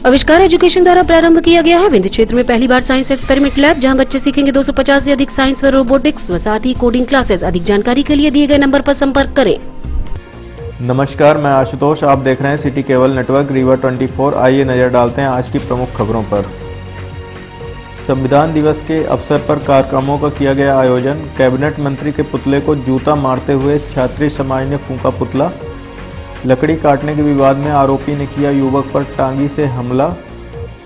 आविष्कार एजुकेशन द्वारा प्रारंभ किया गया है विंध्य क्षेत्र में पहली बार साइंस एक्सपेरिमेंट लैब, जहां बच्चे सीखेंगे 250 से अधिक साइंस व रोबोटिक्स व साथ ही कोडिंग क्लासेस। अधिक जानकारी के लिए दिए गए नंबर पर संपर्क करें। नमस्कार, मैं आशुतोष। आप देख रहे हैं सिटी केबल नेटवर्क रीवा 24। आइए नजर डालते हैं आज की प्रमुख खबरों पर। संविधान दिवस के अवसर पर कार्यक्रमों का किया गया आयोजन। कैबिनेट मंत्री के पुतले को जूता मारते हुए छात्री समाज ने फूंका पुतला। लकड़ी काटने के विवाद में आरोपी ने किया युवक पर टांगी से हमला,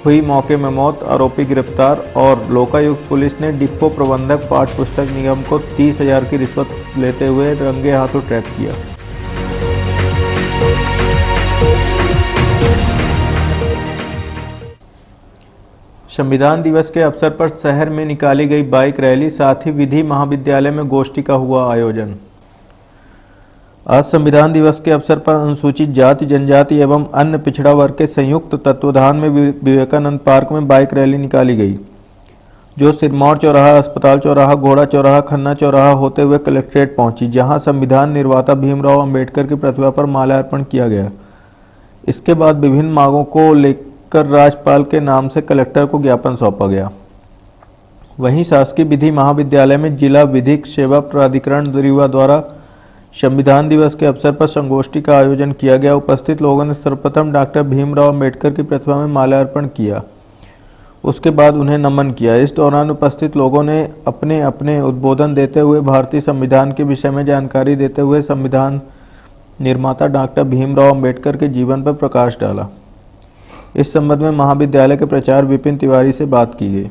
हुई मौके में मौत, आरोपी गिरफ्तार। और लोकायुक्त पुलिस ने डिपो प्रबंधक पाठ्य पुस्तक निगम को 30,000 की रिश्वत लेते हुए रंगे हाथों ट्रैप किया। संविधान दिवस के अवसर पर शहर में निकाली गई बाइक रैली, साथ ही विधि महाविद्यालय में गोष्ठी का हुआ आयोजन। आज संविधान दिवस के अवसर पर अनुसूचित जाति, जनजाति एवं अन्य पिछड़ा वर्ग के संयुक्त तत्वाधान में विवेकानंद पार्क में बाइक रैली निकाली गई, जो सिरमौर चौराहा, अस्पताल चौराहा, घोड़ा चौराहा, खन्ना चौराहा होते हुए कलेक्ट्रेट पहुंची, जहां संविधान निर्माता भीमराव अंबेडकर की प्रतिमा पर माल्यार्पण किया गया। इसके बाद विभिन्न मांगों को लेकर राज्यपाल के नाम से कलेक्टर को ज्ञापन सौंपा गया। वहीं शासकीय विधि महाविद्यालय में जिला विधिक सेवा प्राधिकरण रीवा द्वारा संविधान दिवस के अवसर पर संगोष्ठी का आयोजन किया गया। उपस्थित लोगों ने सर्वप्रथम डॉक्टर भीमराव अंबेडकर की प्रतिमा में माल्यार्पण किया, उसके बाद उन्हें नमन किया। इस दौरान उपस्थित लोगों ने अपने अपने उद्बोधन देते हुए भारतीय संविधान के विषय में जानकारी देते हुए संविधान निर्माता डॉक्टर भीमराव अंबेडकर के जीवन पर प्रकाश डाला। इस संबंध में महाविद्यालय के प्राचार्य विपिन तिवारी से बात की गई।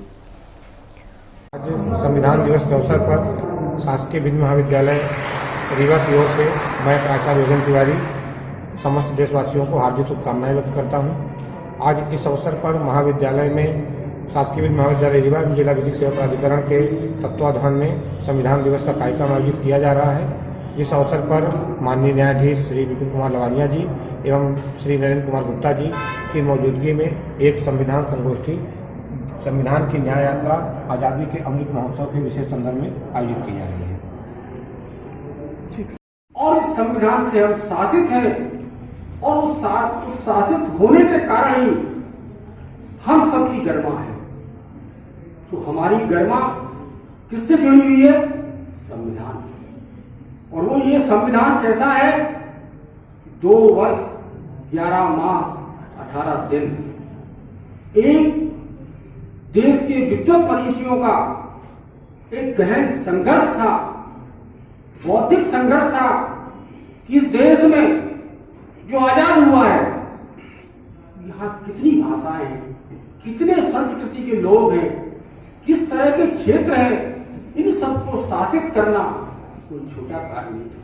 आज संविधान दिवस के अवसर पर शासकीय विधि महाविद्यालय रीवा की ओर से मैं प्राचार्य विपिन तिवारी समस्त देशवासियों को हार्दिक शुभकामनाएं व्यक्त करता हूं। आज इस अवसर पर महाविद्यालय में शासकीय विधि महाविद्यालय रीवा जिला विधिक सेवा प्राधिकरण के तत्वाधान में संविधान दिवस का कार्यक्रम आयोजित किया जा रहा है। इस अवसर पर माननीय न्यायाधीश श्री विपिन कुमार लवानिया जी एवं श्री नरेंद्र कुमार गुप्ता जी की मौजूदगी में एक संविधान संगोष्ठी, संविधान की न्याय यात्रा, आज़ादी के अमृत महोत्सव के विशेष संदर्भ में आयोजित की जा रही है। और इस संविधान से हम शासित हैं और उस शासित होने के कारण ही हम सबकी गरिमा है। तो हमारी गरिमा किससे जुड़ी हुई है? संविधान। और वो ये संविधान कैसा है? 2 वर्ष 11 माह 18 दिन एक देश के विद्वत मनीषियों का एक गहन संघर्ष था, बौद्धिक संघर्ष था कि इस देश में जो आजाद हुआ है, यहाँ कितनी भाषाएं हैं, कितने संस्कृति के लोग हैं, किस तरह के क्षेत्र हैं, इन सबको शासित करना कोई छोटा कार्य नहीं था।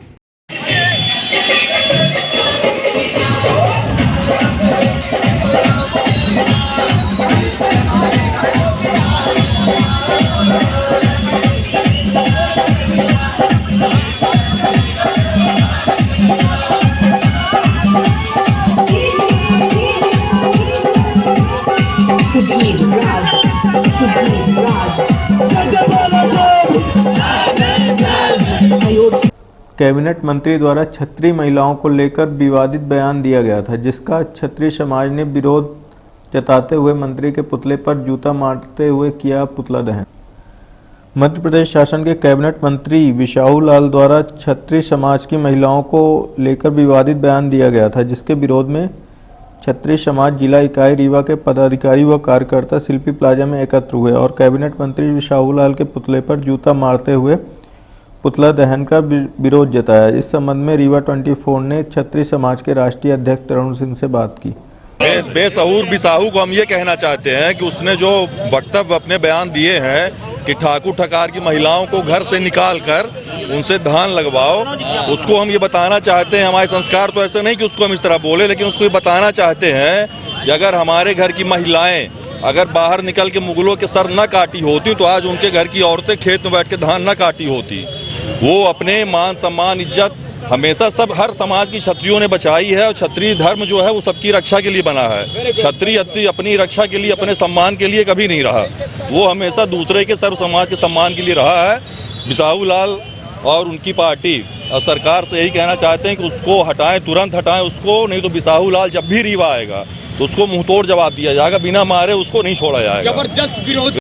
कैबिनेट मंत्री द्वारा क्षत्रिय महिलाओं को लेकर विवादित बयान दिया गया था, जिसका क्षत्रिय समाज ने विरोध जताते हुए मंत्री के पुतले पर जूता मारते हुए किया पुतला दहन। मध्य प्रदेश शासन के कैबिनेट मंत्री विशाहू लाल द्वारा क्षत्रिय समाज की महिलाओं को लेकर विवादित बयान दिया गया था, जिसके विरोध में क्षत्रिय समाज जिला इकाई रीवा के पदाधिकारी व कार्यकर्ता शिल्पी प्लाजा में एकत्र हुए और कैबिनेट मंत्री विशाहू लाल के पुतले पर जूता मारते हुए पुतला दहन का विरोध जताया। इस संबंध में रीवा 24 ने क्षत्रिय समाज के राष्ट्रीय अध्यक्ष तरुण सिंह से बात की। बेसहूर विशाहू को हम ये कहना चाहते हैं कि उसने जो वक्तव्य अपने बयान दिए हैं कि ठाकुर ठकार की महिलाओं को घर से निकाल कर उनसे धान लगवाओ, उसको हम ये बताना चाहते हैं, हमारे संस्कार तो ऐसे नहीं कि उसको हम इस तरह बोले, लेकिन उसको ये बताना चाहते हैं कि अगर हमारे घर की महिलाएं अगर बाहर निकल के मुगलों के सर न काटी होती तो आज उनके घर की औरतें खेत में बैठ के धान न काटी होती। वो अपने मान सम्मान इज्जत हमेशा सब हर समाज की क्षत्रियों ने बचाई है और क्षत्रिय धर्म जो है वो सबकी रक्षा के लिए बना है। क्षत्रिय अपनी रक्षा के लिए, अपने सम्मान के लिए कभी नहीं रहा, वो हमेशा दूसरे के सर्व समाज के सम्मान के लिए रहा है। विशाहू लाल और उनकी पार्टी और सरकार से यही कहना चाहते हैं कि उसको हटाएं, तुरंत हटाएं उसको, नहीं तो विशाहू लाल जब भी रीवा आएगा तो उसको मुंहतोड़ जवाब दिया जाएगा, बिना मारे उसको नहीं छोड़ा जाएगा। जबरदस्त विरोध।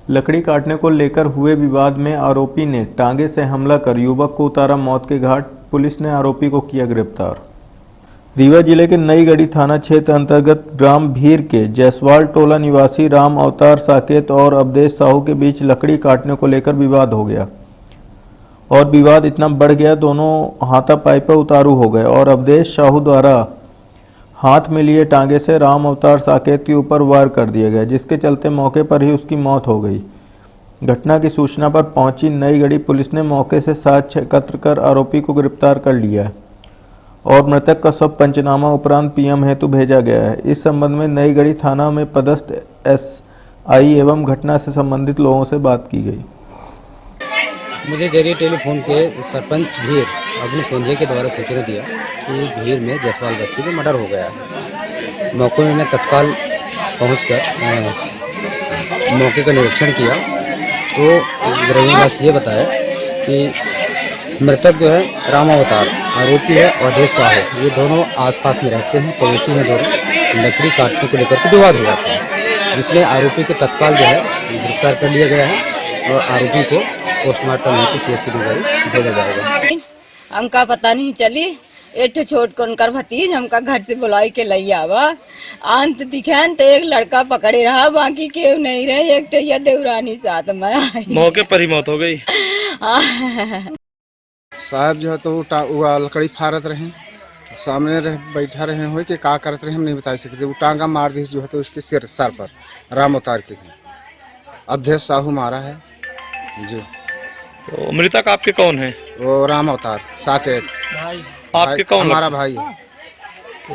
लकड़ी काटने को लेकर हुए विवाद में आरोपी ने टांगे से हमला कर युवक को उतारा मौत के घाट। पुलिस ने आरोपी को किया गिरफ्तार। रीवा जिले के नईगढ़ी थाना क्षेत्र अंतर्गत ग्राम भीर के जयसवाल टोला निवासी राम अवतार साकेत और अवधेश साहू के बीच लकड़ी काटने को लेकर विवाद हो गया और विवाद इतना बढ़ गया, दोनों हाथापाई पर उतारू हो गए और अवधेश साहू द्वारा हाथ में लिए टांगे से राम अवतार साकेत के ऊपर वार कर दिया गया, जिसके चलते मौके पर ही उसकी मौत हो गई। घटना की सूचना पर पहुंची नईगढ़ी पुलिस ने मौके से साक्ष्य एकत्र कर आरोपी को गिरफ्तार कर लिया है और मृतक का शव पंचनामा उपरांत पीएम हेतु भेजा गया है। इस संबंध में नईगढ़ी थाना में पदस्थ एसआई एवं घटना से संबंधित लोगों से बात की गई। मुझे जरिए टेलीफोन के सरपंच भीर अपने सोंझे के द्वारा सूचना दिया कि भीर में जयसवाल बस्ती में मर्डर हो गया है। मौके में मैं तत्काल पहुंचकर मौके का निरीक्षण किया तो ग्रामीणवासी ये बताया कि मृतक जो है राम अवतार, आरोपी है अवधेश साहू, ये दोनों आसपास में रहते हैं, पड़ोसी हैं दोनों। लकड़ी काटने को लेकर के विवाद हुआ था, जिसमें आरोपी को तत्काल जो है गिरफ्तार कर लिया गया है और आरोपी को पोस्टमार्टम हेतु सीएचसी भेजा जाएगा। हमका पता नहीं चली, एक छोट को उनकर भतीज हमका घर से बुलाई के लई आवा। अंत दिखान तो एक लड़का पकड़े रहा, बाकी केव नहीं रहे। एक टैया देवरानी साथ में आई, मौके पर ही मौत हो गई। साहब जो है तो वो लकड़ी फारत रहे, सामने बैठा रहे हो कि का करते रहे हम नहीं बता सकते। वो टांगा मार दी जो है तो उसके सर पर राम अवतार के अवधेश साहू मारा है जी। तो मृतक आपके कौन है? वो राम अवतार साकेत आपके कौन? हमारा भाई। तो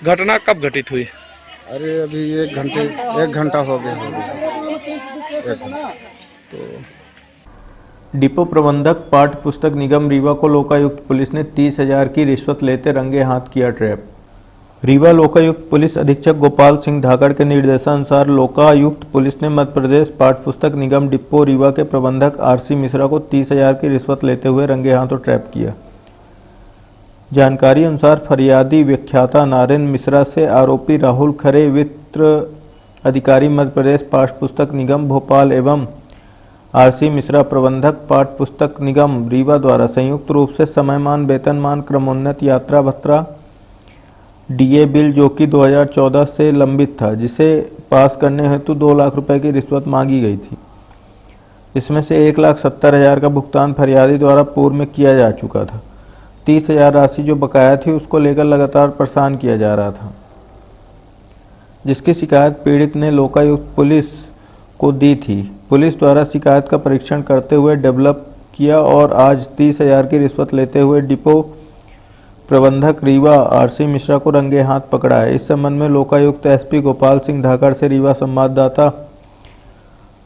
घटना कब घटित हुई? अरे अभी एक घंटा हो गया। तो डिपो प्रबंधक पाठ्य पुस्तक निगम रीवा को लोकायुक्त पुलिस ने 30,000 की रिश्वत लेते रंगे हाथ किया ट्रैप। रीवा लोकायुक्त पुलिस अधीक्षक गोपाल सिंह धाकड़ के निर्देशानुसार लोकायुक्त पुलिस ने मध्य प्रदेश पाठ्य पुस्तक निगम डिपो रीवा के प्रबंधक आरसी मिश्रा को 30,000 की रिश्वत लेते हुए रंगे हाथों ट्रैप किया। जानकारी अनुसार फरियादी व्याख्याता नारायण मिश्रा से आरोपी राहुल खरे, वित्त अधिकारी मध्य प्रदेश पाठ्य पुस्तक निगम भोपाल एवं आरसी मिश्रा प्रबंधक पाठ्य पुस्तक निगम रीवा द्वारा संयुक्त रूप से समयमान, वेतनमान, क्रमोन्नत, यात्रा भत्ता, डीए बिल जो कि 2014 से लंबित था, जिसे पास करने हेतु 2 लाख रुपए की रिश्वत मांगी गई थी। इसमें से 1,70,000 का भुगतान फरियादी द्वारा पूर्व में किया जा चुका था। 30,000 राशि जो बकाया थी उसको लेकर लगातार परेशान किया जा रहा था, जिसकी शिकायत पीड़ित ने लोकायुक्त पुलिस को दी थी। पुलिस द्वारा शिकायत का परीक्षण करते हुए डेवलप किया और आज 30,000 की रिश्वत लेते हुए डिपो प्रबंधक रीवा आरसी मिश्रा को रंगे हाथ पकड़ा है। इस संबंध में लोकायुक्त एसपी गोपाल सिंह धाकड़ से रीवा संवाददाता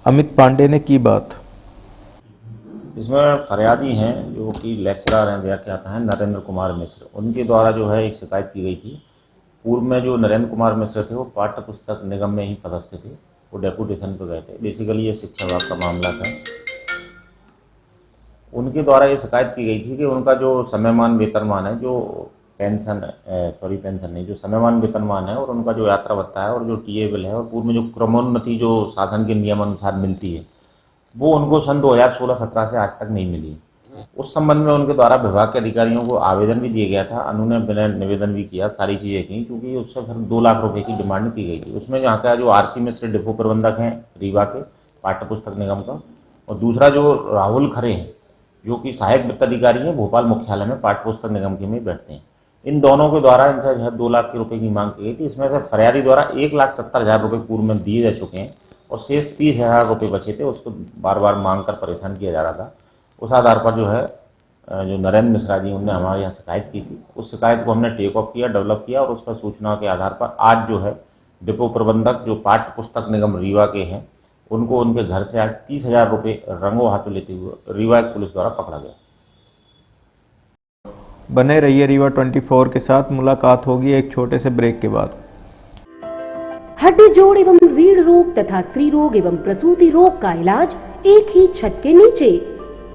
अमित पांडे ने की बात। इसमें फरियादी हैं जो कि लेक्चरर हैं, व्याख्याता हैं नरेंद्र कुमार मिश्र। उनके द्वारा जो है एक शिकायत की गई थी। पूर्व में जो नरेंद्र कुमार मिश्र थे वो पाठ्य पुस्तक निगम में ही पदस्थ थे, वो डेपुटेशन पे गए थे। बेसिकली ये शिक्षा विभाग का मामला था। उनके द्वारा ये शिकायत की गई थी कि उनका जो समयमान वेतनमान है, जो पेंशन नहीं, जो समयमान वेतनमान है और उनका जो यात्रा भत्ता है और जो टीए बिल है और पूर्व में जो क्रमोन्नति जो शासन के नियमानुसार मिलती है, वो उनको सन 2016-17 से आज तक नहीं मिली। उस संबंध में उनके द्वारा विभाग के अधिकारियों को आवेदन भी दिया गया था, उन्होंने निवेदन भी किया, सारी चीज़ें की, क्योंकि उससे फिर 2 लाख रुपए की डिमांड की गई थी। उसमें जहाँ का जो आरसी मिश्र डिपो प्रबंधक हैं रीवा के पाठ्य पुस्तक निगम का, और दूसरा जो राहुल खरे हैं जो कि सहायक वित्त अधिकारी हैं भोपाल मुख्यालय में पाठ्य पुस्तक निगम के में बैठते हैं, इन दोनों के द्वारा इनसे जो है 2 लाख रुपए की मांग की गई थी। इसमें से फरियादी द्वारा 1,70,000 रुपये पूर्व में दिए जा चुके हैं और शेष 30,000 रुपये बचे थे, उसको बार बार मांग कर परेशान किया जा रहा था। उस आधार पर जो है जो नरेंद्र मिश्रा जी उनने हमारे यहाँ शिकायत की थी, उस शिकायत को हमने टेक ऑफ किया, डेवलप किया और उस पर सूचना के आधार पर आज जो है डिपो प्रबंधक जो पाठ्य पुस्तक निगम रीवा के हैं, उनको उनके घर से आज 30,000 रुपये रंगों हाथों लेते हुए रीवा पुलिस द्वारा पकड़ा गया। बने रहिए रीवा 24 के साथ। मुलाकात होगी एक छोटे से ब्रेक के बाद। हड्डी जोड़ एवं रीढ़ रोग तथा स्त्री रोग एवं प्रसूति रोग का इलाज एक ही छत के नीचे।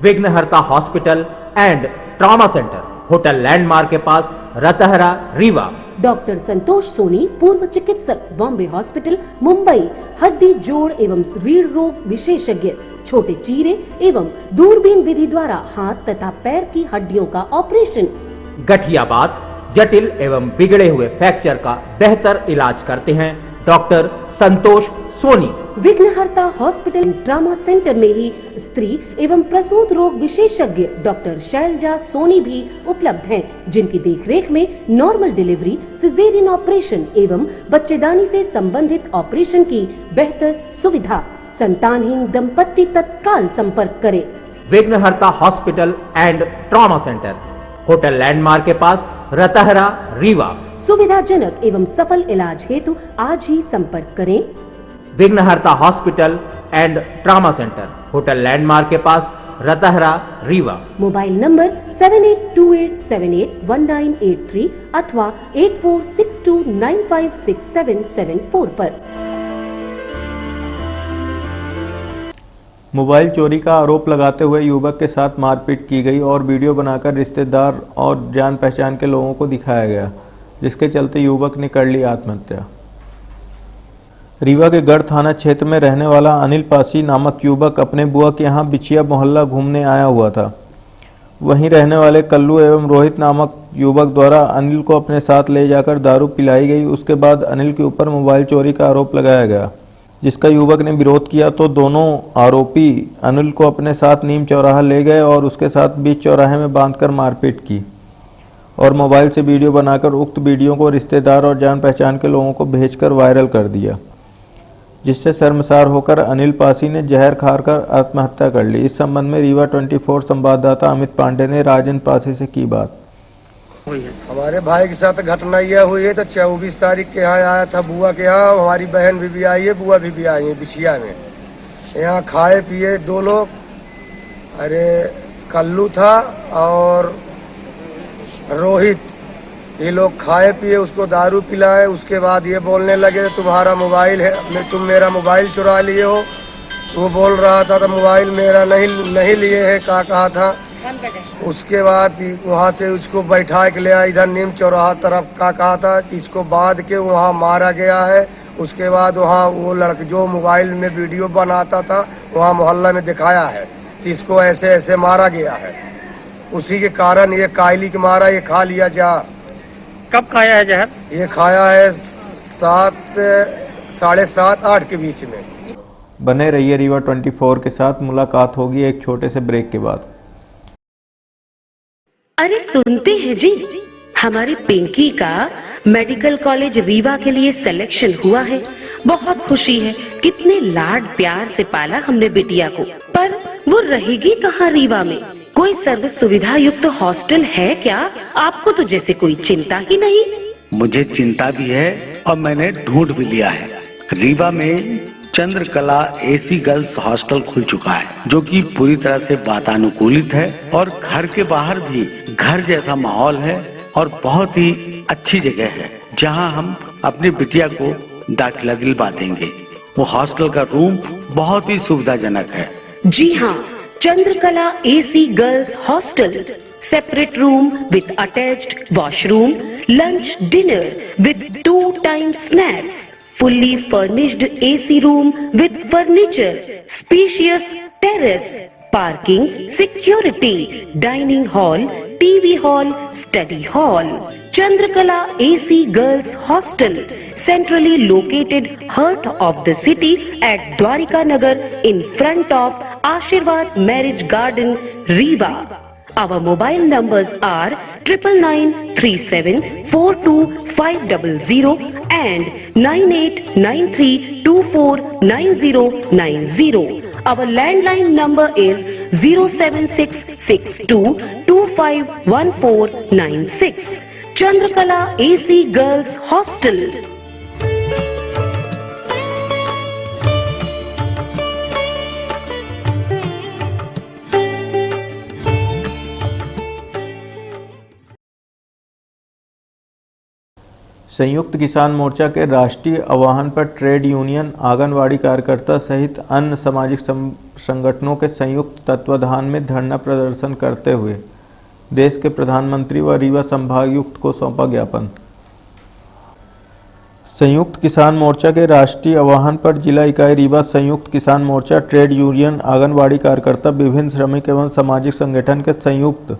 विघ्नहर्ता hospital and trauma centre, hotel landmark के पास, रतहरा, रीवा। डॉक्टर संतोष सोनी, पूर्व चिकित्सक, बॉम्बे हॉस्पिटल, मुंबई। हड्डी जोड़ एवं रीढ़ रोग विशेषज्ञ, छोटे चीरे एवं दूरबीन विधि द्वारा हाथ तथा पैर की हड्डियों का ऑपरेशन। गठियाबात, जटिल एवं बिगड़े हुए फ्रैक्चर का बेहतर इलाज करते हैं डॉक्टर संतोष सोनी। विघ्नहर्ता हॉस्पिटल ट्रॉमा सेंटर में ही स्त्री एवं प्रसूत रोग विशेषज्ञ डॉक्टर शैलजा सोनी भी उपलब्ध हैं, जिनकी देखरेख में नॉर्मल डिलीवरी, सिजेरियन ऑपरेशन एवं बच्चेदानी से संबंधित ऑपरेशन की बेहतर सुविधा। संतानहीन दंपत्ति तत्काल संपर्क करें। विघ्नहर्ता hospital and trauma centre, hotel landmark के पास, रतहरा, रीवा। सुविधाजनक एवं सफल इलाज हेतु आज ही संपर्क करें। विघ्नहर्ता hospital and trauma centre, hotel landmark के पास, रतहरा, रीवा। मोबाइल नंबर 7828781983 अथवा 8462956774 पर। मोबाइल चोरी का आरोप लगाते हुए युवक के साथ मारपीट की गई और वीडियो बनाकर रिश्तेदार और जान पहचान के लोगों को दिखाया गया, जिसके चलते युवक ने कर ली आत्महत्या। रीवा के गढ़ थाना क्षेत्र में रहने वाला अनिल पासी नामक युवक अपने बुआ के यहाँ बिछिया मोहल्ला घूमने आया हुआ था। वहीं रहने वाले कल्लू एवं रोहित नामक युवक द्वारा अनिल को अपने साथ ले जाकर दारू पिलाई गई। उसके बाद अनिल के ऊपर मोबाइल चोरी का आरोप लगाया गया, जिसका युवक ने विरोध किया तो दोनों आरोपी अनिल को अपने साथ नीम चौराहा ले गए और उसके साथ बीच चौराहे में बांधकर मारपीट की और मोबाइल से वीडियो बनाकर उक्त वीडियो को रिश्तेदार और जान पहचान के लोगों को भेजकर वायरल कर दिया, जिससे शर्मसार होकर अनिल पासी ने जहर खाकर आत्महत्या कर ली। इस संबंध में रीवा 24 संवाददाता अमित पांडे ने राजन पासी से की बात। हमारे भाई के साथ घटना यह हुई है तो 24 तारीख के यहाँ आया था बुआ के यहाँ। हमारी बहन भी आई है, बुआ भी आई है बिछिया में। यहाँ खाए पिए दो लोग, अरे कल्लू था और रोहित, ये लोग खाए पिए उसको दारू पिलाए। उसके बाद ये बोलने लगे तुम्हारा मोबाइल है, तुम मेरा मोबाइल चुरा लिए हो। वो बोल रहा था तो मोबाइल मेरा नहीं लिए है, कहा था। उसके बाद वहाँ से उसको बैठा के ले आया इधर नीम चौराहा तरफ, कहा था। इसको बांध के वहाँ मारा गया है। उसके बाद वहाँ वो लड़का जो मोबाइल में वीडियो बनाता था वहाँ मोहल्ला में दिखाया है कि इसको ऐसे ऐसे मारा गया है। उसी के कारण ये कायली के मारा ये खा लिया जहर। कब खाया है जहर? ये खाया है 7, 7:30, 8 के बीच में। बने रहिए रीवा 24 के साथ। मुलाकात होगी एक छोटे से ब्रेक के बाद। अरे सुनते हैं जी, हमारी पिंकी का मेडिकल कॉलेज रीवा के लिए सिलेक्शन हुआ है। बहुत खुशी है। कितने लाड प्यार से पाला हमने बिटिया को, पर वो रहेगी कहाँ रीवा में? कोई सर्व सुविधा युक्त हॉस्टल है क्या? आपको तो जैसे कोई चिंता ही नहीं। मुझे चिंता भी है और मैंने ढूंढ भी लिया है। रीवा में चंद्रकला एसी गर्ल्स हॉस्टल खुल चुका है, जो कि पूरी तरह से वातानुकूलित है और घर के बाहर भी घर जैसा माहौल है और बहुत ही अच्छी जगह है, जहां हम अपनी बिटिया को दाखिला दिलवा देंगे। वो हॉस्टल का रूम बहुत ही सुविधाजनक है। जी हाँ, Chandrakala AC girls hostel, separate room with attached washroom, lunch, dinner with 2 times snacks, fully furnished AC room with furniture, spacious terrace, parking, security, dining hall, TV hall, study hall. Chandrakala AC Girls Hostel, centrally located heart of the city at Dwarika Nagar in front of Ashirwad Marriage Garden, Rewa. Our mobile numbers are 9937425500 and 9893249090. Our landline number is 07662251496. Chandrakala AC Girls Hostel. संयुक्त किसान मोर्चा के राष्ट्रीय आह्वान पर trade union, anganwadi कार्यकर्ता सहित अन्य सामाजिक संगठनों के संयुक्त तत्वाधान में धरना प्रदर्शन करते हुए देश के प्रधानमंत्री व रीवा संभागायुक्त को सौंपा ज्ञापन। संयुक्त किसान मोर्चा के राष्ट्रीय आह्वान पर जिला इकाई रीवा संयुक्त किसान मोर्चा, ट्रेड यूनियन, आंगनवाड़ी कार्यकर्ता, विभिन्न श्रमिक एवं सामाजिक संगठन के संयुक्त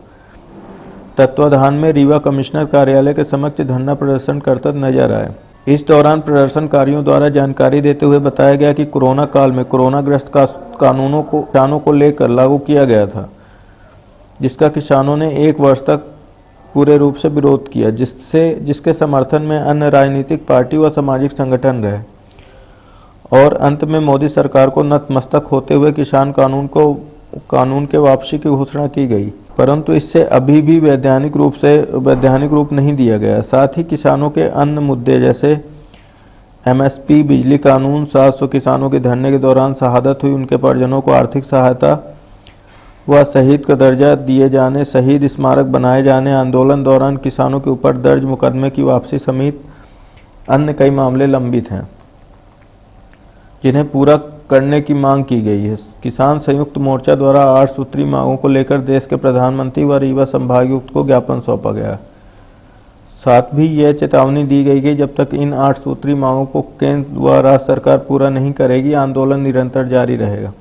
तत्वाधान में रीवा कमिश्नर कार्यालय के समक्ष धरना प्रदर्शन करता नजर आए। इस दौरान प्रदर्शनकारियों द्वारा जानकारी देते हुए बताया गया कि कोरोना काल में कोरोनाग्रस्त कानूनों को किसानों को लेकर लागू किया गया था, जिसका किसानों ने 1 वर्ष तक पूरे रूप से विरोध किया, जिसके समर्थन में अन्य राजनीतिक पार्टी व सामाजिक संगठन रहे और अंत में मोदी सरकार को नतमस्तक होते हुए किसान कानून के वापसी की घोषणा की गई, परंतु इससे अभी भी वैधानिक रूप नहीं दिया गया। साथ ही किसानों के अन्य मुद्दे जैसे एमएसपी, बिजली कानून, 700 किसानों के धरने के दौरान शहादत हुई उनके परिजनों को आर्थिक सहायता व शहीद का दर्जा दिए जाने, शहीद स्मारक बनाए जाने, आंदोलन दौरान किसानों के ऊपर दर्ज मुकदमे की वापसी समेत अन्य कई मामले लंबित हैं, जिन्हें पूरा करने की मांग की गई है। किसान संयुक्त मोर्चा द्वारा 8 सूत्री मांगों को लेकर देश के प्रधानमंत्री व रीवा संभागायुक्त को ज्ञापन सौंपा गया। साथ भी यह चेतावनी दी गई कि जब तक इन 8 सूत्री मांगों को केंद्र व राज्य सरकार पूरा नहीं करेगी, आंदोलन निरंतर जारी रहेगा।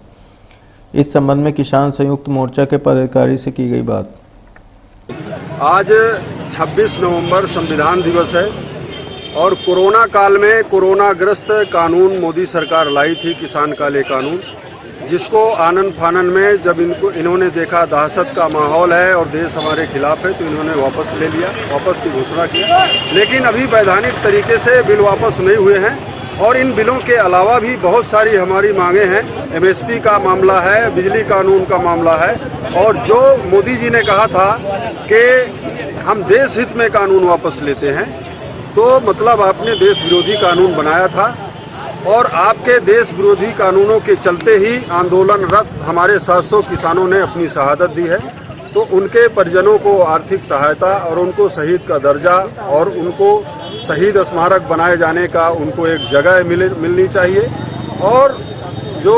इस संबंध में किसान संयुक्त मोर्चा के पदाधिकारी से की गई बात। आज 26 नवंबर संविधान दिवस है और कोरोना काल में कोरोनाग्रस्त कानून मोदी सरकार लाई थी, किसान काले कानून, जिसको आनन फानन में जब इन्होंने देखा दहशत का माहौल है और देश हमारे खिलाफ है, तो इन्होंने वापस ले लिया, वापस की घोषणा की। लेकिन अभी वैधानिक तरीके से बिल वापस नहीं हुए हैं और इन बिलों के अलावा भी बहुत सारी हमारी मांगे हैं। एमएसपी का मामला है, बिजली कानून का मामला है, और जो मोदी जी ने कहा था कि हम देश हित में कानून वापस लेते हैं, तो मतलब आपने देश विरोधी कानून बनाया था और आपके देश विरोधी कानूनों के चलते ही आंदोलनरत हमारे 700 किसानों ने अपनी शहादत दी है। तो उनके परिजनों को आर्थिक सहायता और उनको शहीद का दर्जा और उनको शहीद स्मारक बनाए जाने का उनको एक जगह मिलनी चाहिए। और जो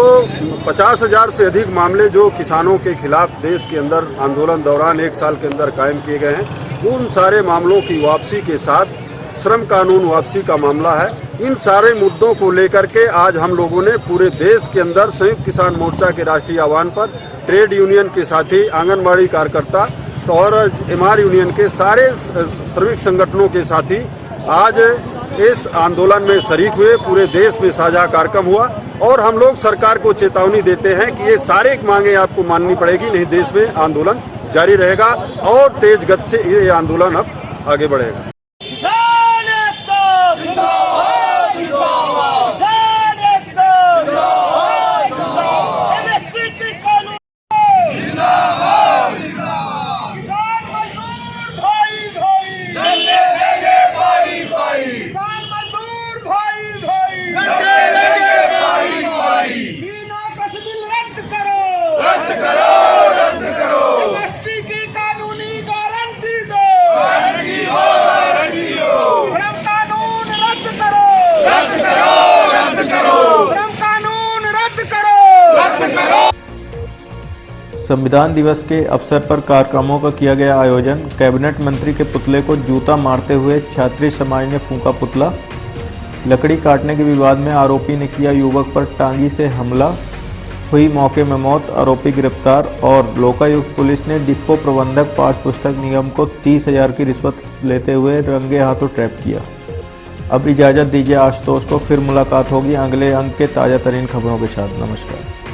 50,000 से अधिक मामले जो किसानों के खिलाफ देश के अंदर आंदोलन दौरान 1 साल के अंदर कायम किए गए हैं, उन सारे मामलों की वापसी के साथ श्रम कानून वापसी का मामला है। इन सारे मुद्दों को लेकर के आज हम लोगों ने पूरे देश के अंदर संयुक्त किसान मोर्चा के राष्ट्रीय आह्वान पर ट्रेड यूनियन के साथी, आंगनबाड़ी कार्यकर्ता और एमआर यूनियन के सारे श्रमिक संगठनों के साथी आज इस आंदोलन में शरीक हुए। पूरे देश में साझा कार्यक्रम हुआ और हम लोग सरकार को चेतावनी देते हैं कि ये सारे मांगे आपको माननी पड़ेगी, नहीं देश में आंदोलन जारी रहेगा और तेज गति से ये आंदोलन अब आगे बढ़ेगा। संविधान दिवस के अवसर पर कार्यक्रमों का किया गया आयोजन। कैबिनेट मंत्री के पुतले को जूता मारते हुए छात्री समाज ने फूंका पुतला। लकड़ी काटने के विवाद में आरोपी ने किया युवक पर टांगी से हमला, हुई मौके में मौत, आरोपी गिरफ्तार। और लोकायुक्त पुलिस ने डिपो प्रबंधक पाठ्य पुस्तक निगम को 30,000 की रिश्वत लेते हुए रंगे हाथों ट्रैप किया। अब इजाज़त दीजिए आशुतोष को, फिर मुलाकात होगी अगले अंक के ताज़ा तरीन खबरों के साथ। नमस्कार।